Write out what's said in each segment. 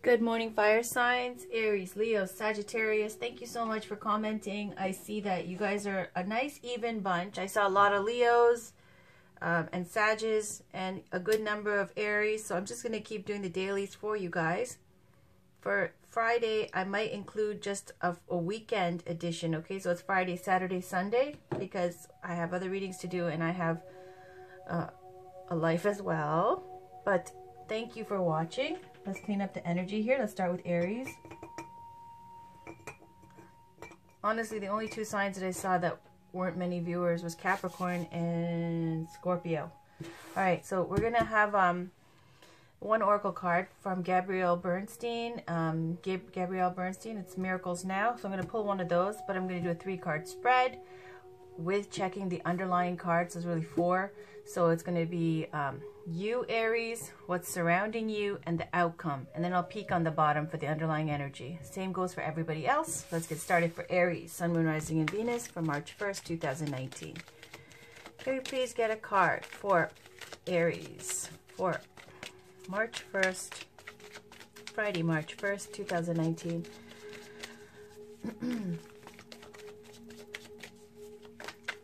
Good morning, fire signs, Aries, Leo, Sagittarius. Thank you so much for commenting. I see that you guys are a nice, even bunch. I saw a lot of Leos and Sages and a good number of Aries. So I'm just going to keep doing the dailies for you guys. For Friday, I might include just a weekend edition, okay? So it's Friday, Saturday, Sunday, because I have other readings to do and I have a life as well. But thank you for watching. Let's clean up the energy here. Let's start with Aries. Honestly, the only two signs that I saw that weren't many viewers was Capricorn and Scorpio. All right, so we're going to have one oracle card from Gabrielle Bernstein. Gabrielle Bernstein, it's Miracles Now. So I'm going to pull one of those, but I'm going to do a 3-card spread with checking the underlying cards. There's really 4. So it's going to be you, Aries, what's surrounding you, and the outcome. And then I'll peek on the bottom for the underlying energy. Same goes for everybody else. Let's get started for Aries, Sun, Moon, Rising, and Venus for March 1st, 2019. Can we please get a card for Aries for March 1st, Friday, March 1st, 2019. Can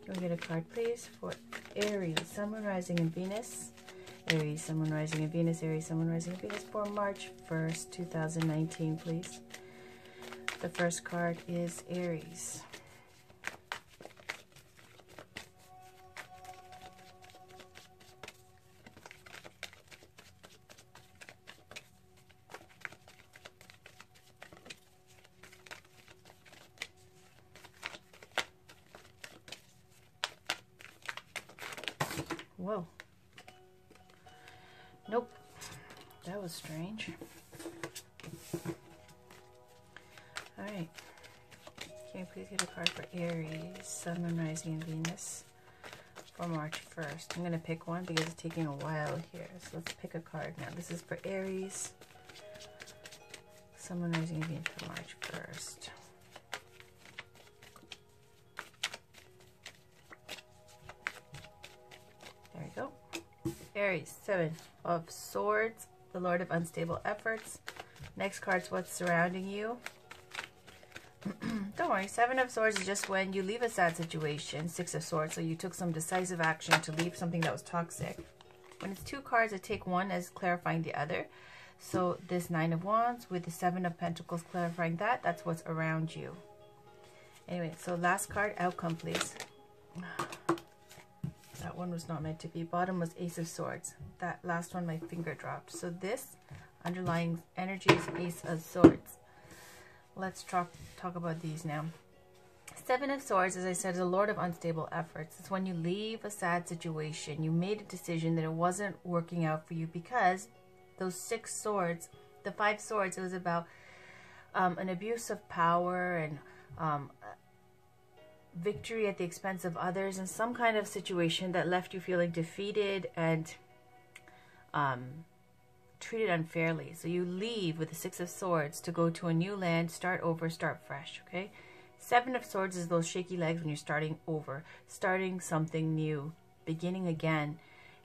we get a card, please, for Aries, Sun, Moon, Rising, and Venus? Aries, Sun, Moon, Rising, and Venus. Aries, Sun, Moon, Rising, and Venus for March 1st, 2019, please. The first card is Aries. Whoa. Nope. That was strange. Alright. Can you please get a card for Aries, Sun, Moon, Rising, and Venus for March 1st? I'm going to pick one because it's taking a while here. So let's pick a card now. This is for Aries, Sun, Moon, Rising, and Venus for March 1st. There we go. Aries, 7 of Swords, the Lord of Unstable Efforts. Next card's what's surrounding you. Don't worry, 7 of Swords is just when you leave a sad situation. 6 of Swords, so you took some decisive action to leave something that was toxic. When it's 2 cards, I take one as clarifying the other. So this 9 of Wands with the 7 of Pentacles clarifying that, that's what's around you. Anyway, so last card, outcome, please. That one was not meant to be. Bottom was Ace of Swords. That last one, my finger dropped. So this underlying energy is Ace of Swords. Let's talk about these now. 7 of Swords, as I said, is the Lord of Unstable Efforts. It's when you leave a sad situation. You made a decision that it wasn't working out for you because those 6 swords, the 5 swords, it was about an abuse of power and victory at the expense of others, and some kind of situation that left you feeling defeated and treated unfairly. So you leave with the 6 of Swords to go to a new land, start over, start fresh, okay? 7 of Swords is those shaky legs when you're starting over, starting something new, beginning again,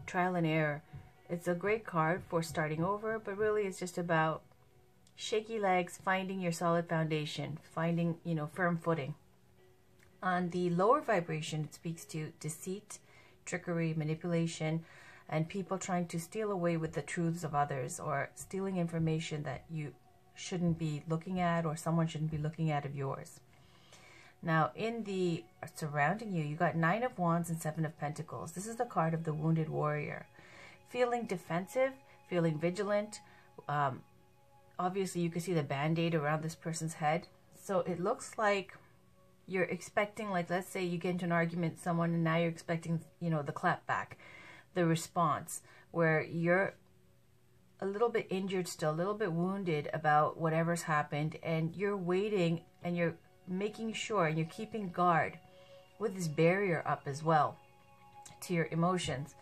trial and error. It's a great card for starting over, but really it's just about shaky legs, finding your solid foundation, finding, firm footing. On the lower vibration, it speaks to deceit, trickery, manipulation, and people trying to steal away with the truths of others or stealing information that you shouldn't be looking at or someone shouldn't be looking at of yours. Now, in the surrounding you, you got 9 of Wands and 7 of Pentacles. This is the card of the wounded warrior. Feeling defensive, feeling vigilant. Obviously, you can see the band-aid around this person's head. So it looks like you're expecting, like, let's say you get into an argument with someone and now you're expecting, the clap back, the response, where you're a little bit injured still, a little bit wounded about whatever's happened, and you're waiting and you're making sure and you're keeping guard with this barrier up as well to your emotions,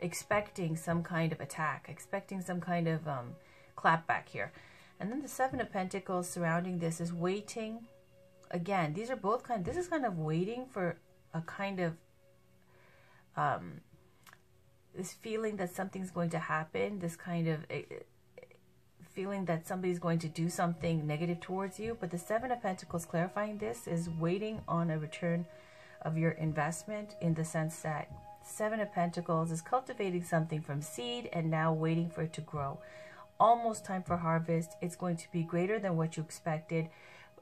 expecting some kind of attack, expecting some kind of clap back here. And then the 7 of Pentacles surrounding this is waiting. Again, these are both this is kind of waiting for a kind of this feeling that something's going to happen, this kind of feeling that somebody's going to do something negative towards you. But the Seven of Pentacles clarifying this is waiting on a return of your investment, in the sense that Seven of Pentacles is cultivating something from seed and now waiting for it to grow. Almost time for harvest. It's going to be greater than what you expected.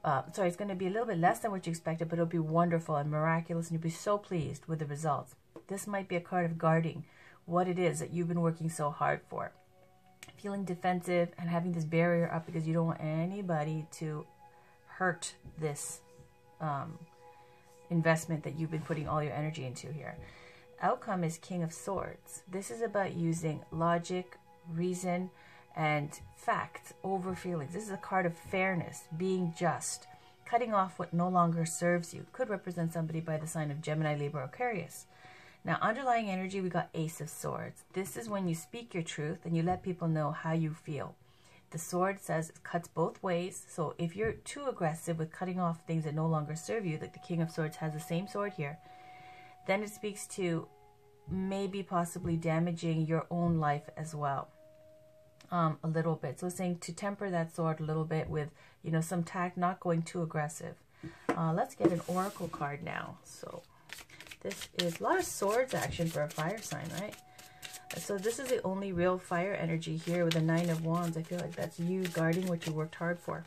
Sorry, it's going to be a little bit less than what you expected, but it'll be wonderful and miraculous, and you'll be so pleased with the results. This might be a card of guarding what it is that you've been working so hard for. Feeling defensive and having this barrier up because you don't want anybody to hurt this investment that you've been putting all your energy into here. Outcome is King of Swords. This is about using logic, reason, and fact over feelings. This is a card of fairness, being just, cutting off what no longer serves you. Could represent somebody by the sign of Gemini, Libra, or Aquarius. Now, underlying energy, we got Ace of Swords. This is when you speak your truth and you let people know how you feel. The sword says it cuts both ways. So if you're too aggressive with cutting off things that no longer serve you, like the King of Swords has the same sword here, then it speaks to maybe possibly damaging your own life as well. A little bit. So it's saying to temper that sword a little bit with, you know, some tact, not going too aggressive. Let's get an oracle card now. So this is a lot of swords action for a fire sign, right? So this is the only real fire energy here with the Nine of Wands. I feel like that's you guarding what you worked hard for.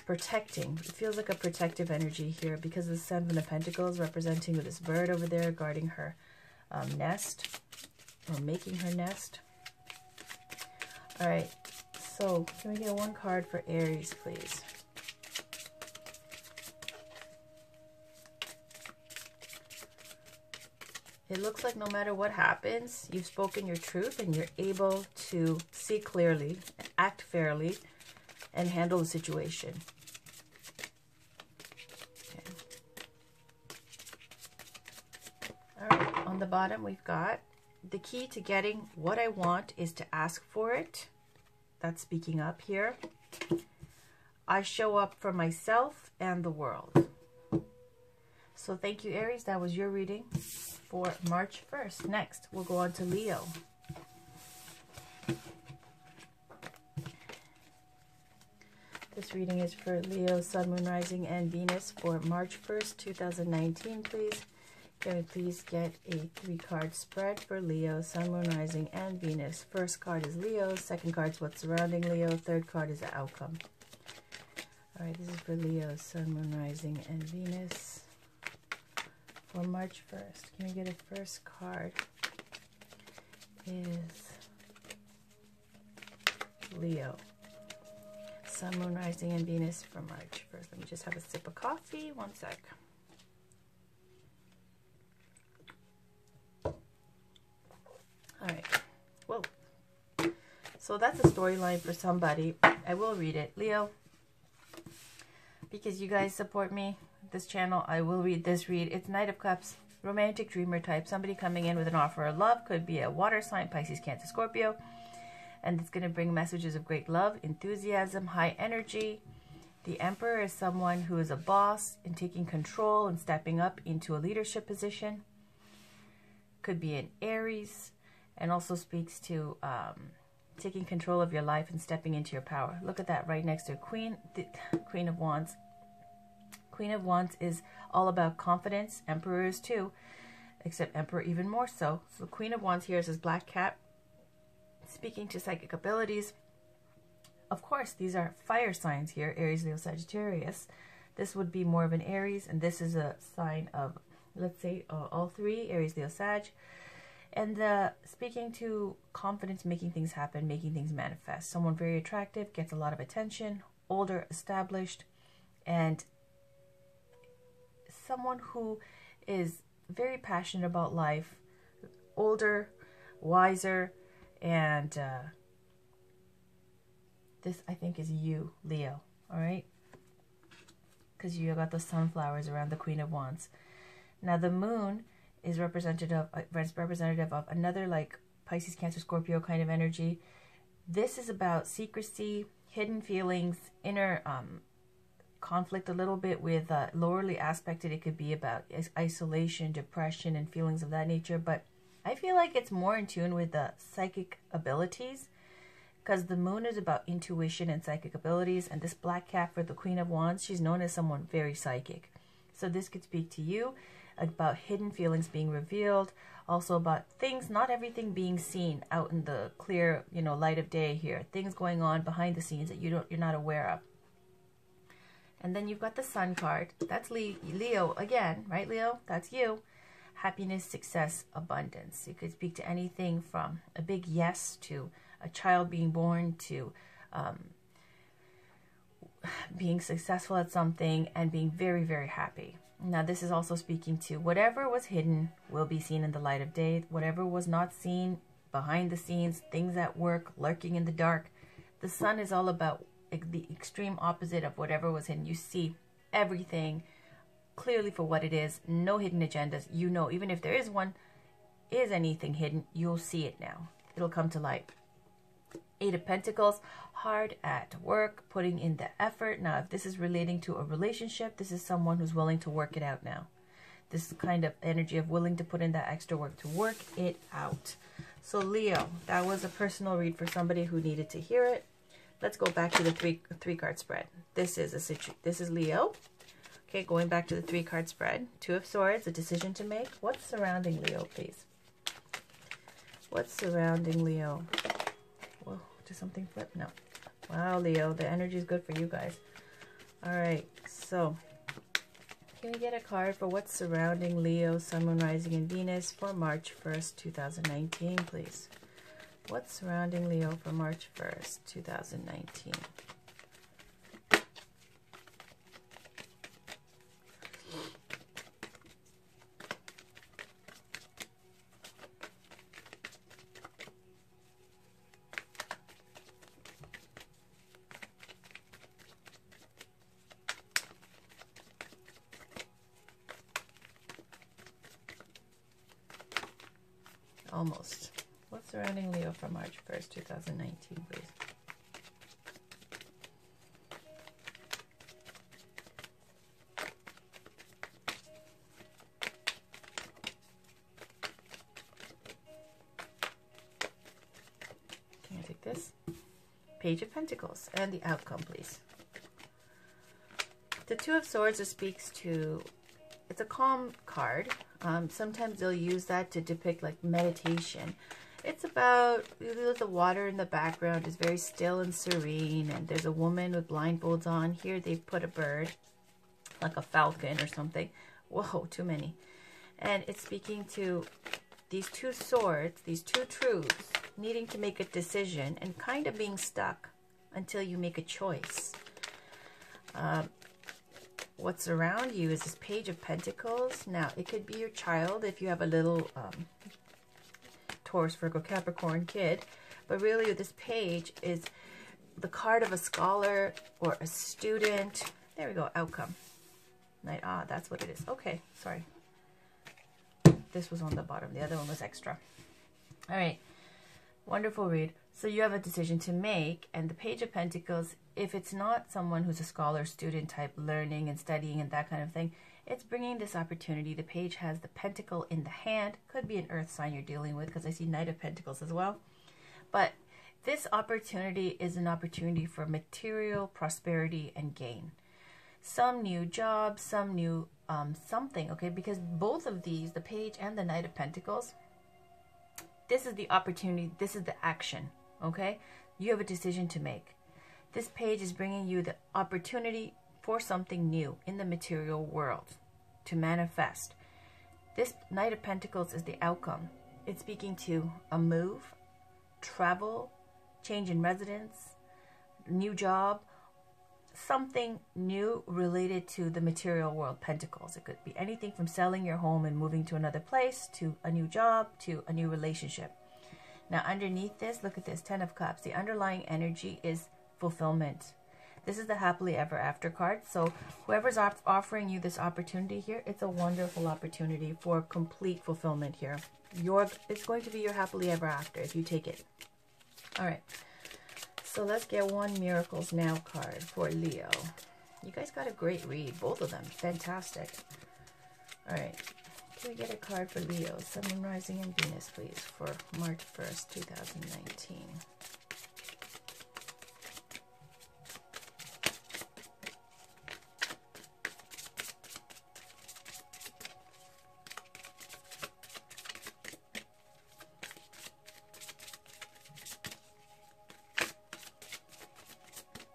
Protecting. It feels like a protective energy here because of the Seven of Pentacles representing with this bird over there guarding her nest, or making her nest. All right, so can we get one card for Aries, please? It looks like no matter what happens, you've spoken your truth and you're able to see clearly, act fairly, and handle the situation. Okay. All right, on the bottom we've got, the key to getting what I want is to ask for it. That's speaking up here. I show up for myself and the world. So thank you, Aries. That was your reading for March 1st. Next, we'll go on to Leo. This reading is for Leo, Sun, Moon, Rising, and Venus for March 1st, 2019, please. Can we please get a 3-card spread for Leo, Sun, Moon, Rising, and Venus? First card is Leo. Second card is what's surrounding Leo. Third card is the outcome. All right, this is for Leo, Sun, Moon, Rising, and Venus for March 1st. Can we get a first card? Is Leo, Sun, Moon, Rising, and Venus for March 1st. Let me just have a sip of coffee. One sec. All right. Whoa. So that's a storyline for somebody. I will read it. Leo, because you guys support me, this channel, I will read this read. It's Knight of Cups, romantic dreamer type. Somebody coming in with an offer of love. Could be a water sign, Pisces, Cancer, Scorpio. And it's going to bring messages of great love, enthusiasm, high energy. The Emperor is someone who is a boss and taking control and stepping up into a leadership position. Could be an Aries. And also speaks to taking control of your life and stepping into your power. Look at that right next to Queen of Wands. Queen of Wands is all about confidence. Emperor is too, except Emperor even more so. So Queen of Wands here is this black cat, speaking to psychic abilities. Of course, these are fire signs here, Aries, Leo, Sagittarius. This would be more of an Aries, and this is a sign of, let's say, all three, Aries, Leo, Sag. And speaking to confidence, making things happen, making things manifest. Someone very attractive, gets a lot of attention, older, established, and someone who is very passionate about life, older, wiser, and this, I think, is you, Leo, all right? Because you got those sunflowers around the Queen of Wands. Now, the moon is representative of another like Pisces, Cancer, Scorpio kind of energy. This is about secrecy, hidden feelings, inner conflict a little bit with lowerly aspected. It could be about isolation, depression, and feelings of that nature. But I feel like it's more in tune with the psychic abilities. because the moon is about intuition and psychic abilities, and this black cat for the Queen of Wands, she's known as someone very psychic. So this could speak to you about hidden feelings being revealed, also about things, not everything being seen out in the clear, you know, light of day here. Things going on behind the scenes that you're not aware of. And then you've got the Sun card. That's Leo again, right, Leo? That's you. Happiness, success, abundance. You could speak to anything from a big yes to a child being born to being successful at something and being very, very happy. Now, this is also speaking to whatever was hidden will be seen in the light of day. Whatever was not seen behind the scenes, things at work, lurking in the dark. The Sun is all about the extreme opposite of whatever was hidden. You see everything clearly for what it is. No hidden agendas. You know, even if there is anything hidden, you'll see it now. It'll come to light. 8 of Pentacles, hard at work, putting in the effort. Now, if this is relating to a relationship, this is someone who's willing to work it out now. This kind of energy of willing to put in that extra work to work it out. So Leo, that was a personal read for somebody who needed to hear it. Let's go back to the three card spread. This is Leo. Okay, going back to the 3-card spread. 2 of Swords, a decision to make. What's surrounding Leo, please? What's surrounding Leo? Whoa, did something flip? No. Wow, Leo, the energy is good for you guys. All right, so can we get a card for what's surrounding Leo, Sun, Moon, Rising, and Venus for March 1st, 2019, please? What's surrounding Leo for March 1st, 2019? Almost. What's surrounding Leo for March 1st, 2019, please? Can I take this? Page of Pentacles and the outcome, please. The 2 of Swords speaks to, it's a calm card. Sometimes they'll use that to depict like meditation. It's about the water in the background is very still and serene, and there's a woman with blindfolds on. Here they've put a bird, like a falcon or something. Whoa, too many. And it's speaking to these 2 swords, these 2 truths, needing to make a decision and kind of being stuck until you make a choice. What's around you is this Page of Pentacles. Now, it could be your child if you have a little Taurus, Virgo, Capricorn kid. But really, this page is the card of a scholar or a student. There we go, outcome. Knight, that's what it is. Okay, sorry. This was on the bottom. The other one was extra. All right, wonderful read. So you have a decision to make, and the Page of Pentacles, if it's not someone who's a scholar, student type, learning and studying and that kind of thing, it's bringing this opportunity. The page has the pentacle in the hand. Could be an earth sign you're dealing with, because I see Knight of Pentacles as well. But this opportunity is an opportunity for material prosperity and gain. Some new job, some new something, okay? Because both of these, the page and the Knight of Pentacles, this is the opportunity, this is the action, okay? You have a decision to make. This page is bringing you the opportunity for something new in the material world to manifest. This Knight of Pentacles is the outcome. It's speaking to a move, travel, change in residence, new job, something new related to the material world, Pentacles. It could be anything from selling your home and moving to another place, to a new job, to a new relationship. Now underneath this, look at this, 10 of Cups. The underlying energy is fulfillment. This is the happily ever after card. So whoever's offering you this opportunity here, it's a wonderful opportunity for complete fulfillment here. It's going to be your happily ever after if you take it. All right. So let's get one Miracles Now card for Leo. You guys got a great read, both of them. Fantastic. All right. Can we get a card for Leo, Sun, Moon, Rising, and Venus, please, for March 1st, 2019?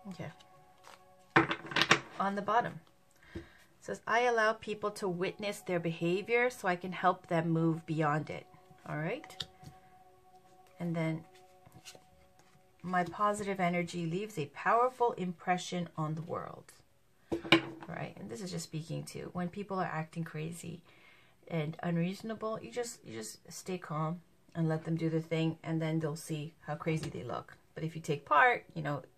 Okay. On the bottom. It says, I allow people to witness their behavior so I can help them move beyond it. All right. And then, my positive energy leaves a powerful impression on the world. All right. And this is just speaking to when people are acting crazy and unreasonable, you just stay calm and let them do their thing, and then they'll see how crazy they look. But if you take part, you know, it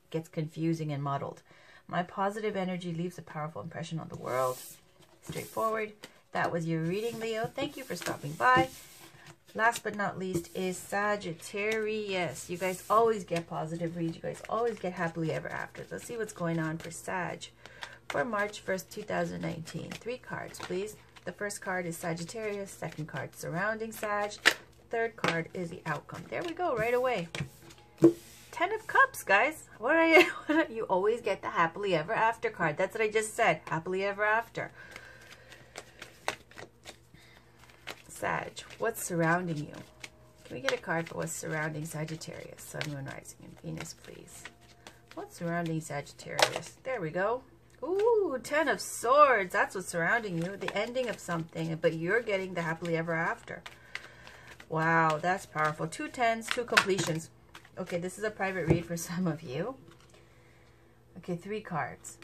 gets confusing and muddled. My positive energy leaves a powerful impression on the world. Straightforward. That was your reading, Leo. Thank you for stopping by. Last but not least is Sagittarius. You guys always get positive reads. You guys always get happily ever after. Let's see what's going on for Sag for March 1st, 2019. 3 cards, please. The first card is Sagittarius. Second card, surrounding Sag. Third card is the outcome. There we go, right away. 10 of Cups, guys. What are you? You always get the happily ever after card. That's what I just said. Happily ever after. Sag, what's surrounding you? Can we get a card for what's surrounding Sagittarius? Sun, Moon, Rising, and Venus, please. What's surrounding Sagittarius? There we go. Ooh, 10 of Swords. That's what's surrounding you. The ending of something, but you're getting the happily ever after. Wow, that's powerful. 2 tens, 2 completions. Okay, this is a private read for some of you. Okay, 3 cards.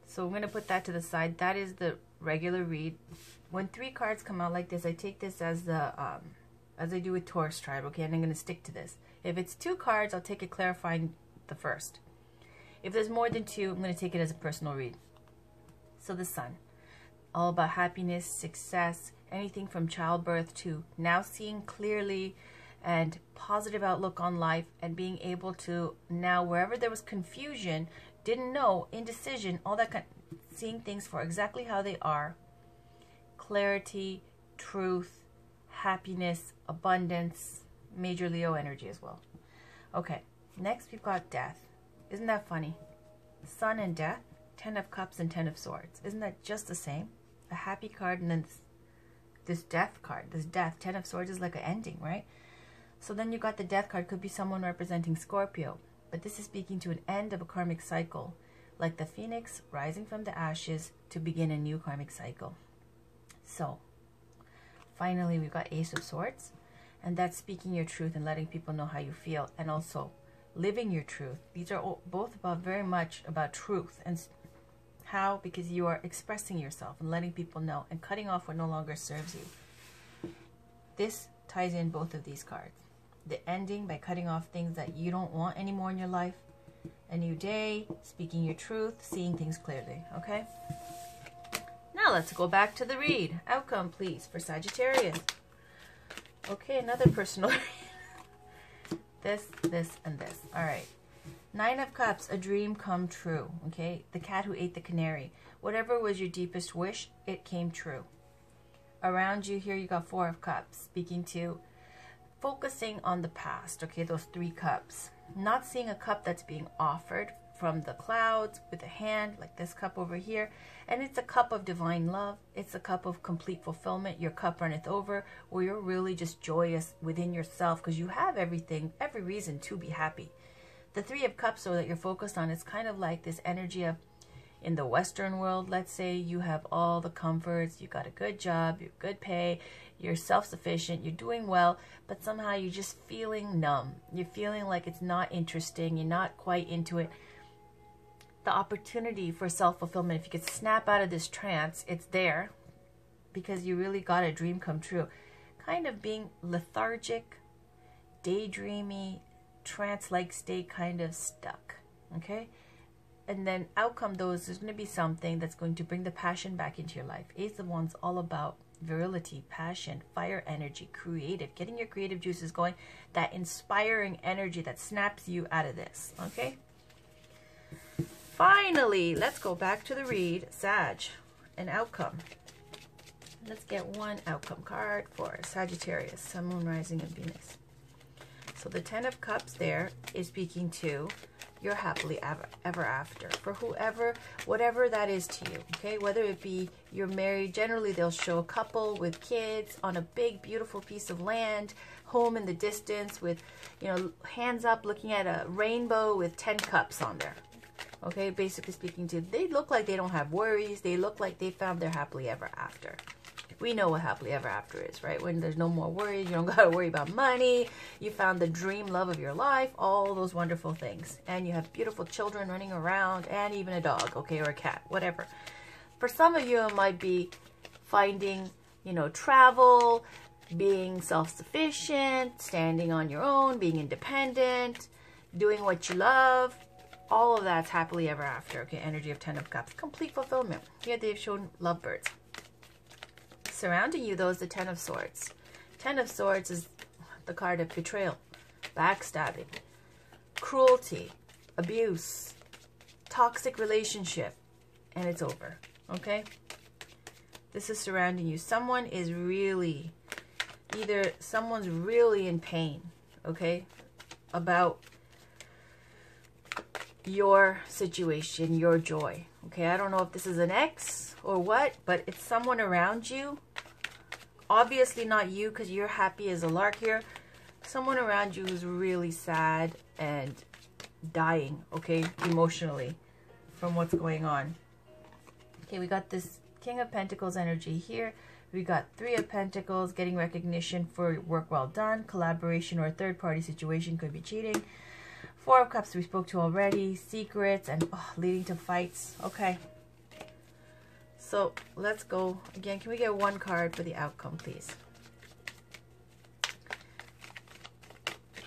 So we're going to put that to the side. That is the regular read. When 3 cards come out like this, I take this as the as I do with Taurus tribe, okay? And I'm going to stick to this. If it's 2 cards, I'll take it clarifying the first. If there's more than 2, I'm going to take it as a personal read. So the Sun, all about happiness, success, anything from childbirth to now seeing clearly and positive outlook on life, and being able to now, wherever there was confusion, didn't know, indecision, all that kind, seeing things for exactly how they are. Clarity, truth, happiness, abundance, major Leo energy as well. Okay, next we've got Death. Isn't that funny? Sun and Death, 10 of Cups and 10 of Swords. Isn't that just the same? A happy card and then this Death card, this Death, 10 of Swords is like an ending, right? So then you got the Death card, could be someone representing Scorpio, but this is speaking to an end of a karmic cycle, like the phoenix rising from the ashes to begin a new karmic cycle. So finally we've got Ace of Swords, and that's speaking your truth and letting people know how you feel, and also living your truth. These are both about very much about truth. And how? Because you are expressing yourself and letting people know and cutting off what no longer serves you. This ties in both of these cards. The ending by cutting off things that you don't want anymore in your life. A new day, speaking your truth, seeing things clearly, okay? Now let's go back to the read. Outcome, please, for Sagittarius. Okay, another personal read. This, and this. All right. 9 of Cups, a dream come true, okay? The cat who ate the canary. Whatever was your deepest wish, it came true. Around you here, you got 4 of Cups, speaking to focusing on the past, okay? Those 3 cups. Not seeing a cup that's being offered from the clouds with a hand, like this cup over here. And it's a cup of divine love. It's a cup of complete fulfillment. Your cup runneth over, where you're really just joyous within yourself because you have everything, every reason to be happy. The 3 of Cups, though, that you're focused on, it's kind of like this energy of, in the Western world, let's say you have all the comforts, you got a good job, you have good pay, you're self-sufficient, you're doing well, but somehow you're just feeling numb. You're feeling like it's not interesting, you're not quite into it. The opportunity for self-fulfillment, if you could snap out of this trance, it's there because you really got a dream come true. Kind of being lethargic, daydreamy, trance-like state, kind of stuck, okay? And then outcome, though, is there's going to be something that's going to bring the passion back into your life. Ace of Wands, all about virility, passion, fire energy, creative, getting your creative juices going, that inspiring energy that snaps you out of this, okay? Finally, let's go back to the read, Sag, an outcome. Let's get one outcome card for Sagittarius, Sun, Moon, Rising, and Venus. So the 10 of Cups there is speaking to your happily ever after. For whoever, whatever that is to you, okay? Whether it be you're married, generally they'll show a couple with kids on a big, beautiful piece of land, home in the distance with, you know, hands up looking at a rainbow with 10 cups on there. Okay, basically speaking to, they look like they don't have worries. They look like they found their happily ever after. We know what happily ever after is, right? When there's no more worries, you don't got to worry about money. You found the dream love of your life, all those wonderful things. And you have beautiful children running around and even a dog, okay, or a cat, whatever. For some of you, it might be finding, you know, travel, being self-sufficient, standing on your own, being independent, doing what you love. All of that's happily ever after, okay? Energy of 10 of Cups. Complete fulfillment. Here they've shown lovebirds. Surrounding you, though, is the 10 of Swords. 10 of Swords is the card of betrayal, backstabbing, cruelty, abuse, toxic relationship, and it's over, okay? This is surrounding you. Someone is really, either someone's really in pain, okay, about your situation, your joy, okay? I don't know if this is an ex or what, but it's someone around you. Obviously not you, because you're happy as a lark here. Someone around you who's really sad and dying, okay, emotionally from what's going on. Okay, we got this King of Pentacles energy here. We got 3 of Pentacles, getting recognition for work well done. Collaboration or a third-party situation, could be cheating. 4 of Cups we spoke to already. Secrets and leading to fights. Okay. So let's go. Again, can we get 1 card for the outcome, please?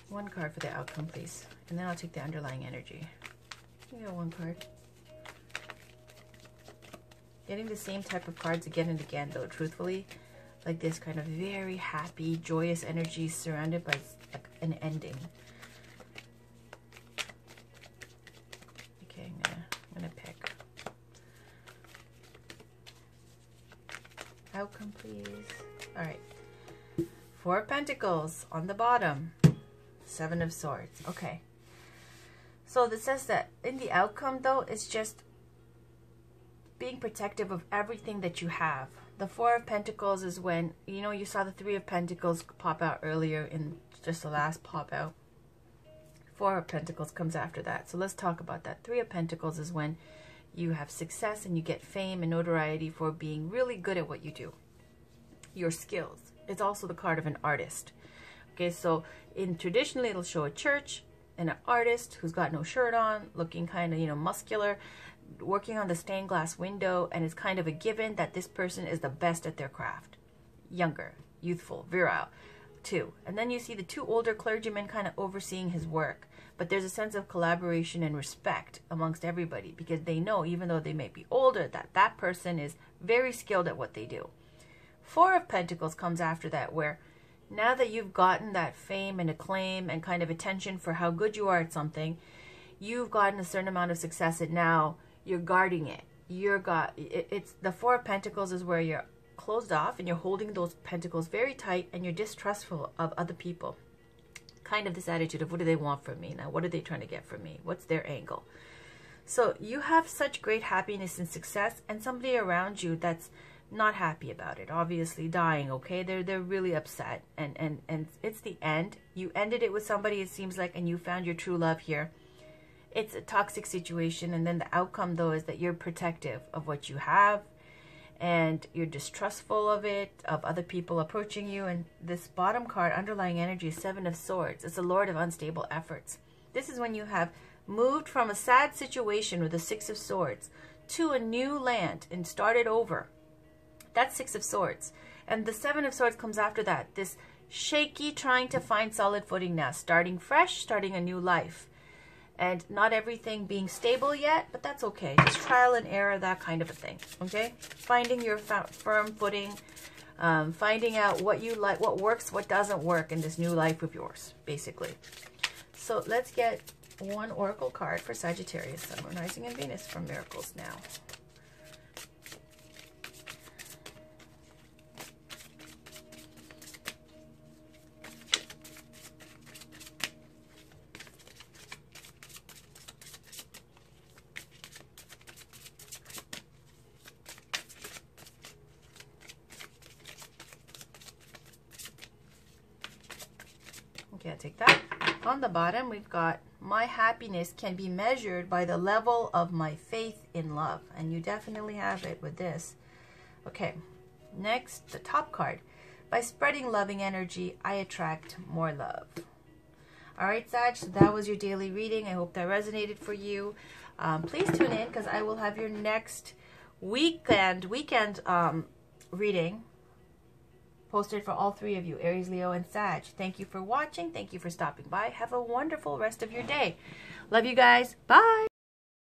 1 card for the outcome, please. And then I'll take the underlying energy. Can we get 1 card? Getting the same type of cards again and again, though, truthfully. Like this kind of very happy, joyous energy surrounded by an ending. Okay, I'm gonna pick. Outcome, please. All right. 4 of Pentacles on the bottom. 7 of Swords. Okay. So this says that in the outcome, though, it's just being protective of everything that you have. The 4 of Pentacles is when, you know, you saw the 3 of Pentacles pop out earlier in just the last pop out. 4 of Pentacles comes after that. So let's talk about that. 3 of Pentacles is when you have success and you get fame and notoriety for being really good at what you do. Your skills. It's also the card of an artist. Okay, so traditionally it'll show a church and an artist who's got no shirt on, looking kind of, you know, muscular, working on the stained glass window, and it's kind of a given that this person is the best at their craft. Younger, youthful, virile, too. And then you see the 2 older clergymen kind of overseeing his work. But there's a sense of collaboration and respect amongst everybody, because they know, even though they may be older, that that person is very skilled at what they do. 4 of Pentacles comes after that, where now that you've gotten that fame and acclaim and kind of attention for how good you are at something, you've gotten a certain amount of success, and now you're guarding it. It's the 4 of Pentacles is where you're closed off and you're holding those pentacles very tight, and you're distrustful of other people. Kind of this attitude of, what do they want from me now? What are they trying to get from me? What's their angle? So you have such great happiness and success, and somebody around you that's not happy about it, obviously dying, okay? They're really upset, and it's the end. You ended it with somebody, it seems like, and you found your true love here. It's a toxic situation, and then the outcome, though, is that you're protective of what you have, and you're distrustful of it, of other people approaching you. And this bottom card, underlying energy, is 7 of Swords. It's the Lord of unstable efforts. This is when you have moved from a sad situation with the 6 of Swords to a new land and started over. That's 6 of Swords. And the 7 of Swords comes after that. This shaky, trying to find solid footing now. Starting fresh, starting a new life. And not everything being stable yet, but that's okay. Just trial and error, that kind of a thing, okay? Finding your firm footing, finding out what you like, what works, what doesn't work in this new life of yours, basically. So let's get 1 oracle card for Sagittarius, Sun, Moon, Rising, and Venus from Miracles now. Okay, I'll take that. On the bottom, we've got, my happiness can be measured by the level of my faith in love. And you definitely have it with this. Okay, next, the top card. By spreading loving energy, I attract more love. All right, Sag, so that was your daily reading. I hope that resonated for you. Please tune in because I will have your next weekend reading posted for all three of you, Aries, Leo, and Sag. Thank you for watching. Thank you for stopping by. Have a wonderful rest of your day. Love you guys. Bye.